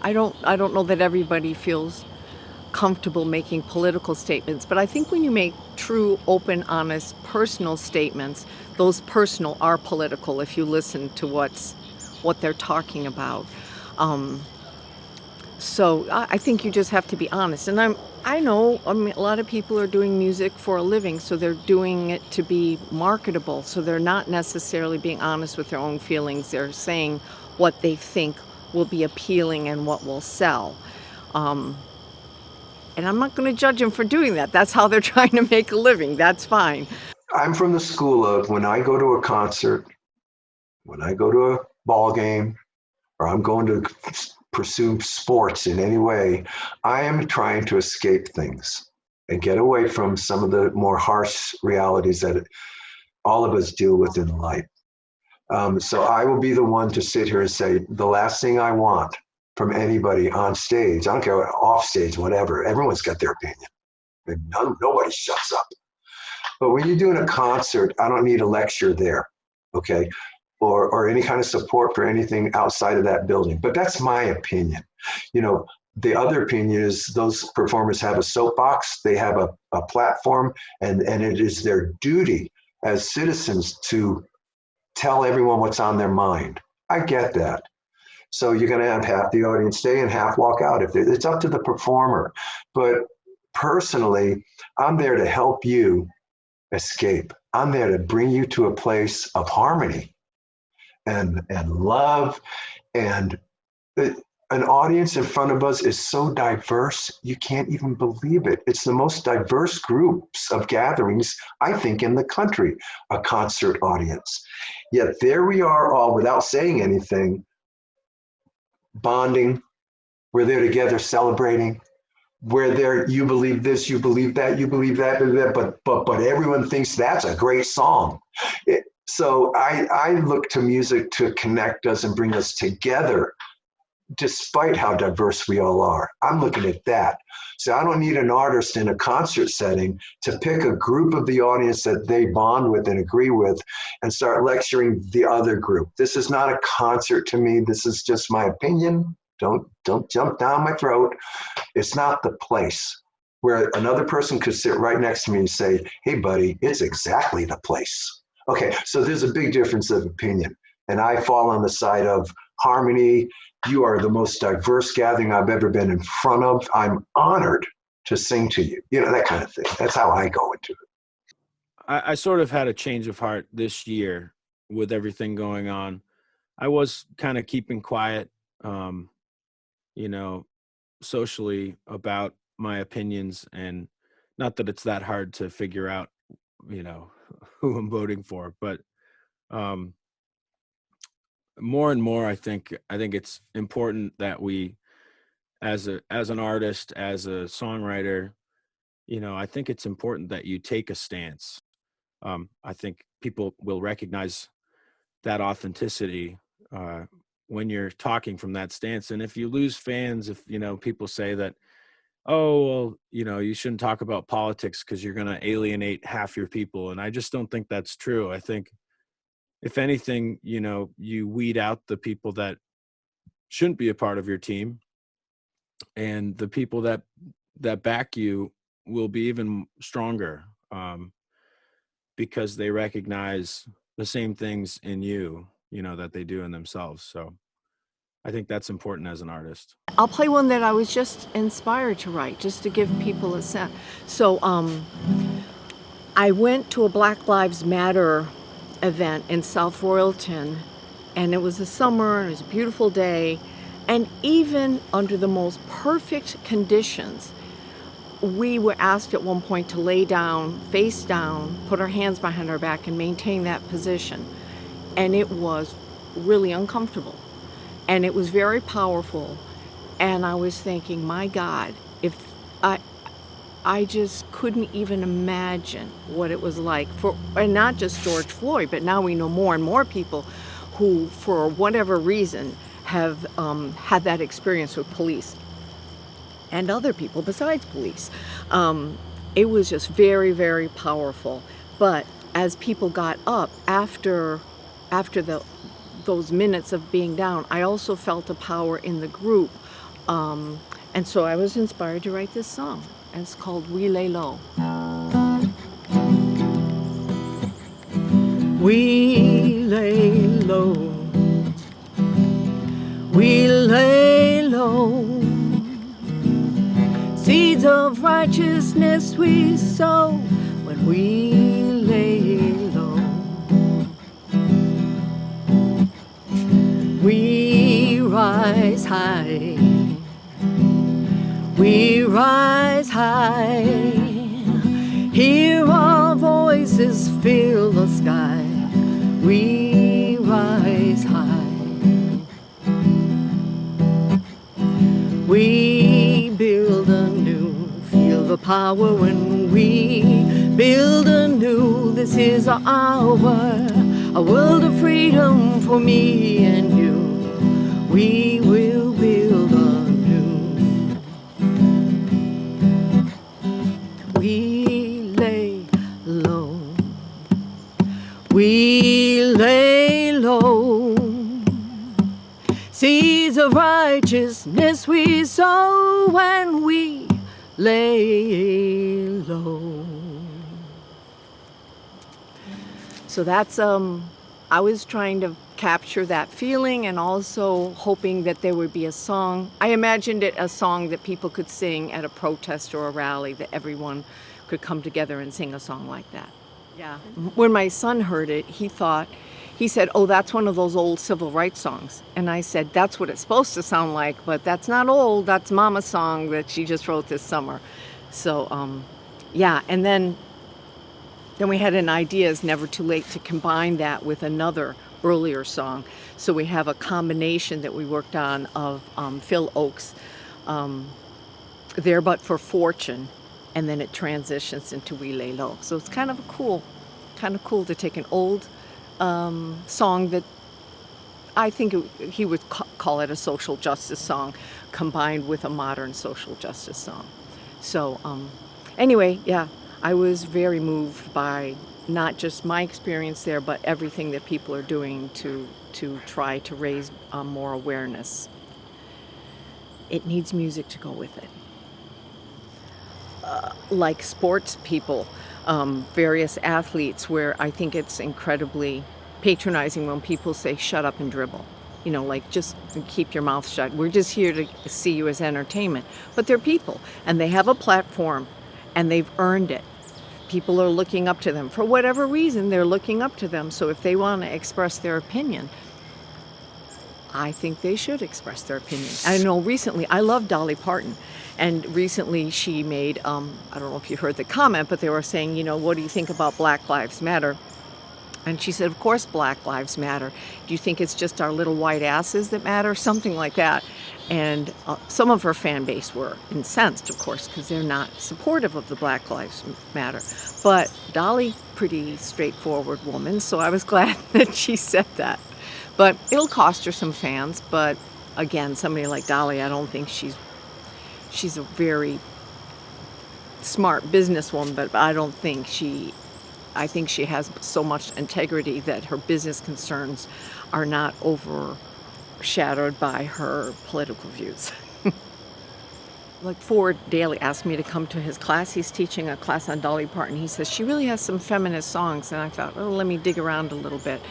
I don't know that everybody feels comfortable making political statements, but I think when you make true, open, honest, personal statements, those personal are political if you listen to what they're talking about. Um, so I think you just have to be honest. And I know, I mean, a lot of people are doing music for a living, so they're doing it to be marketable. So they're not necessarily being honest with their own feelings. They're saying what they think will be appealing and what will sell. Um, and I'm not going to judge them for doing that. That's how they're trying to make a living. That's fine. I'm from the school of when I go to a concert, when I go to a ball game, or I'm going to pursue sports in any way, I am trying to escape things and get away from some of the more harsh realities that all of us deal with in life. So I will be the one to sit here and say, the last thing I want from anybody on stage, I don't care, off stage, whatever, everyone's got their opinion. Nobody shuts up. But when you're doing a concert, I don't need a lecture there, okay? Or any kind of support for anything outside of that building. But that's my opinion. You know, the other opinion is those performers have a soapbox, they have a platform, and it is their duty as citizens to tell everyone what's on their mind. I get that. So you're going to have half the audience stay and half walk out. If it's up to the performer. But personally, I'm there to help you escape. I'm there to bring you to a place of harmony and love. And an audience in front of us is so diverse, you can't even believe it. It's the most diverse groups of gatherings, I think, in the country, a concert audience. Yet there we are all without saying anything, bonding. We're there together celebrating. We're there, you believe this, you believe that, you believe that, but everyone thinks that's a great song. So I look to music to connect us and bring us together, despite how diverse we all are. I'm looking at that. So I don't need an artist in a concert setting to pick a group of the audience that they bond with and agree with and start lecturing the other group. This is not a concert to me. This is just my opinion. Don't jump down my throat. It's not the place where another person could sit right next to me and say, hey, buddy, it's exactly the place. Okay, so there's a big difference of opinion. And I fall on the side of harmony. You are the most diverse gathering I've ever been in front of. I'm honored to sing to you. You know, that kind of thing. That's how I go into it. I sort of had a change of heart this year with everything going on. I was kind of keeping quiet, socially about my opinions, and not that it's that hard to figure out, who I'm voting for, but more and more, I think it's important that we, as an artist, as a songwriter, I think it's important that you take a stance. I think people will recognize that authenticity when you're talking from that stance. And if you lose fans, if people say that, oh, well, you shouldn't talk about politics because you're going to alienate half your people, and I just don't think that's true. I think if anything, you weed out the people that shouldn't be a part of your team, and the people that back you will be even stronger, because they recognize the same things in you, that they do in themselves. So I think that's important as an artist. I'll play one that I was just inspired to write, just to give people a sense. So I went to a Black Lives Matter event in South Royalton, and it was the summer, and it was a beautiful day, and even under the most perfect conditions, we were asked at one point to lay down, face down, put our hands behind our back and maintain that position. And it was really uncomfortable. And it was very powerful. And I was thinking, my God, if I just couldn't even imagine what it was like for, and not just George Floyd, but now we know more and more people who, for whatever reason, have had that experience with police and other people besides police. It was just very, very powerful. But as people got up after those minutes of being down, I also felt a power in the group And so I was inspired to write this song. And it's called We Lay Low. We lay low. We lay low. Seeds of righteousness we sow when we lay low. We rise high. We rise high. Hear our voices fill the sky. We rise high. We build anew. Feel the power when we build anew. This is our hour, a world of freedom for me and you. We will build anew. We lay low. We lay low. Seeds of righteousness we sow when we lay low. So that's I was trying to capture that feeling and also hoping that there would be a song. I imagined it a song that people could sing at a protest or a rally, that everyone could come together and sing a song like that. Yeah. When my son heard it, he said, oh, that's one of those old civil rights songs. And I said, that's what it's supposed to sound like, but that's not old. That's Mama's song that she just wrote this summer. So, yeah. And then we had an idea, It's Never Too Late, to combine that with another earlier song. So we have a combination that we worked on of Phil Oakes, There But For Fortune, and then it transitions into We Lay Low. So it's kind of cool to take an old song that I think he would call it a social justice song combined with a modern social justice song. So anyway, yeah, I was very moved by not just my experience there, but everything that people are doing to try to raise more awareness. It needs music to go with it. Like sports people, various athletes, where I think it's incredibly patronizing when people say, shut up and dribble. You know, like, just keep your mouth shut. We're just here to see you as entertainment. But they're people, and they have a platform, and they've earned it. People are looking up to them. For whatever reason, they're looking up to them. So if they want to express their opinion, I think they should express their opinion. I know recently, I love Dolly Parton. And recently she made, I don't know if you heard the comment, but they were saying, you know, what do you think about Black Lives Matter? And she said, of course Black Lives Matter. Do you think it's just our little white asses that matter? Something like that. And some of her fan base were incensed, of course, because they're not supportive of the Black Lives Matter. But Dolly, pretty straightforward woman, so I was glad that she said that. But it'll cost her some fans. But again, somebody like Dolly, I don't think she's a very smart businesswoman, but I think she has so much integrity that her business concerns are not overshadowed by her political views. Like Ford Daly asked me to come to his class. He's teaching a class on Dolly Parton. He says, she really has some feminist songs. And I thought, oh, let me dig around a little bit.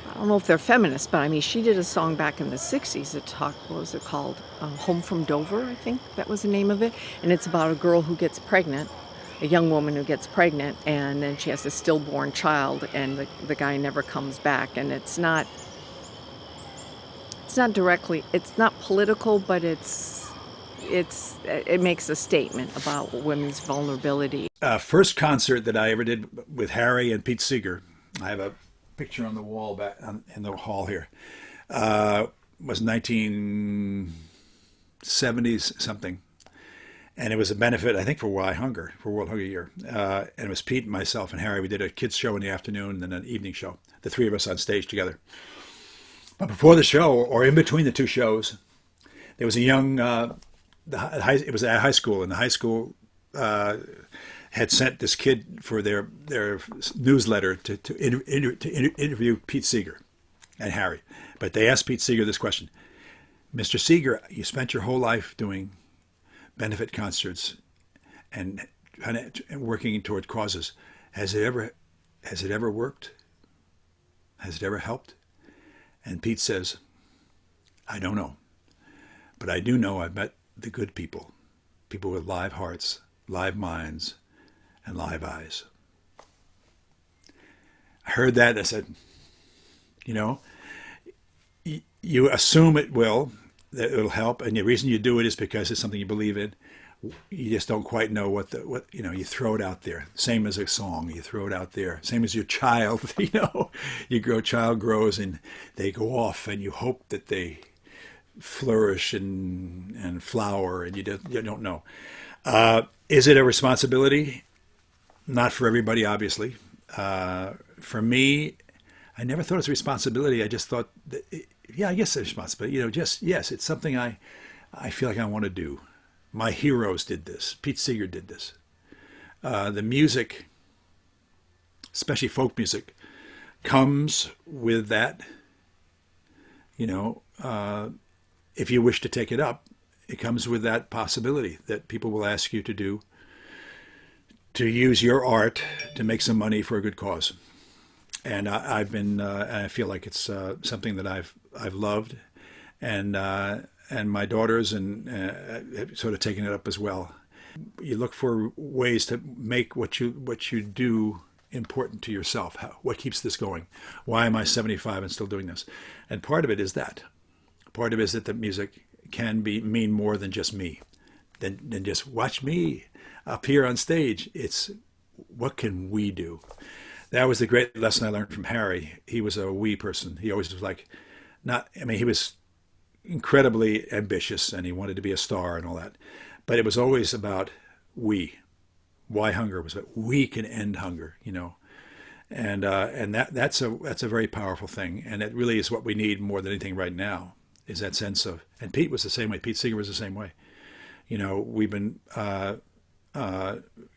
I don't know if they're feminist, but I mean, she did a song back in the 60s that what was it called? Home from Dover, I think that was the name of it. And it's about a girl who gets pregnant, a young woman who gets pregnant, and then she has a stillborn child, and the guy never comes back. And it's not political, but it makes a statement about women's vulnerability. First concert that I ever did with Harry and Pete Seeger, I have a picture on the wall back in the hall here, was 1970s something. And it was a benefit, I think, for World Hunger Year. And it was Pete, myself, and Harry. We did a kids show in the afternoon and then an evening show, the three of us on stage together. But before the show, or in between the two shows, there was a young, it was at high school, and the high school had sent this kid for their newsletter to interview Pete Seeger and Harry. But they asked Pete Seeger this question: Mr. Seeger, you spent your whole life doing benefit concerts and working toward causes. Has it ever worked? Has it ever helped? And Pete says, I don't know. But I do know I've met the good people, people with live hearts, live minds, and live eyes. I heard that and I said, you know, you assume it will, that it'll help, and the reason you do it is because it's something you believe in. You just don't quite know what you throw it out there. Same as a song, you throw it out there. Same as your child, child grows and they go off, and you hope that they flourish and flower, and you don't know. Is it a responsibility? Not for everybody, obviously. For me, I never thought it was a responsibility. I just thought that I guess it's a responsibility. Yes, it's something I feel like I want to do. My heroes did this. Pete Seeger did this. The music, especially folk music, comes with that. If you wish to take it up, it comes with that possibility that people will ask you to use your art to make some money for a good cause. And I feel like it's something that I've loved, and my daughters have sort of taken it up as well. You look for ways to make what you do important to yourself. What keeps this going? Why am I 75 and still doing this? And part of it is that. Part of it is that the music can mean more than just me, than just watch me up here on stage. It's what can we do? That was the great lesson I learned from Harry. He was a we person. He always was he was incredibly ambitious and he wanted to be a star and all that. But it was always about we. Why hunger was about we can end hunger, And that's a very powerful thing. And it really is what we need more than anything right now, is that sense of, and Pete was the same way. Pete Seeger was the same way. We've been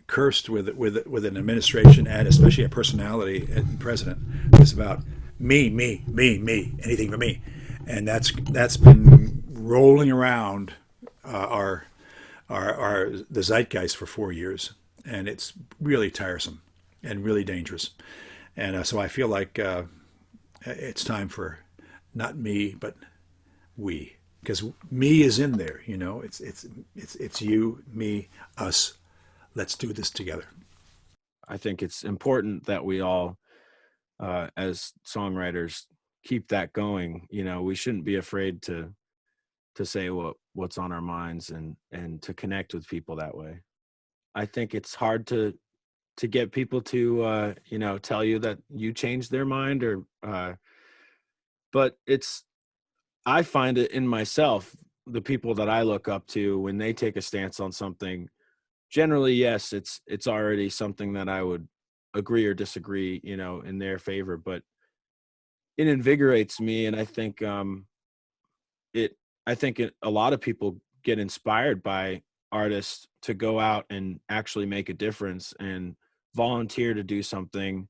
cursed with an administration and especially a personality and president who's about me, anything for me, and that's been rolling around the zeitgeist for 4 years, and it's really tiresome and really dangerous, and so I feel like it's time for not me but we, because me is in there, it's you, me, us. Let's do this together. I think it's important that we all, as songwriters, keep that going. We shouldn't be afraid to say what's on our minds and to connect with people that way. I think it's hard to get people to tell you that you changed their mind, but I find it in myself. The people that I look up to, when they take a stance on something, generally, yes, it's already something that I would agree or disagree, in their favor, but it invigorates me. And I think a lot of people get inspired by artists to go out and actually make a difference and volunteer to do something,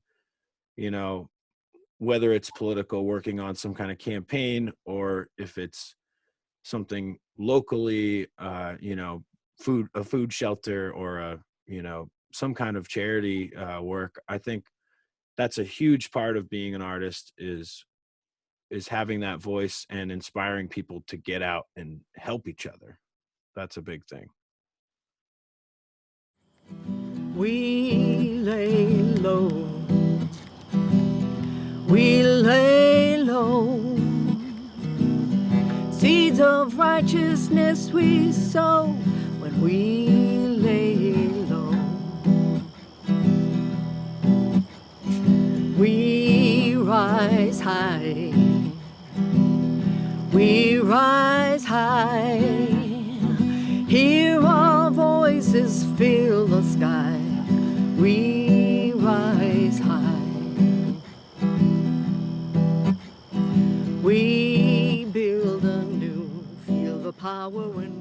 whether it's political, working on some kind of campaign, or if it's something locally, a food shelter, or some kind of charity work. I think that's a huge part of being an artist, is having that voice and inspiring people to get out and help each other. That's a big thing. We lay low. We lay low. Seeds of righteousness we sow when we lay low. We rise high. We rise high. Hear our voices fill the sky. We rise high. We build anew. Feel the power when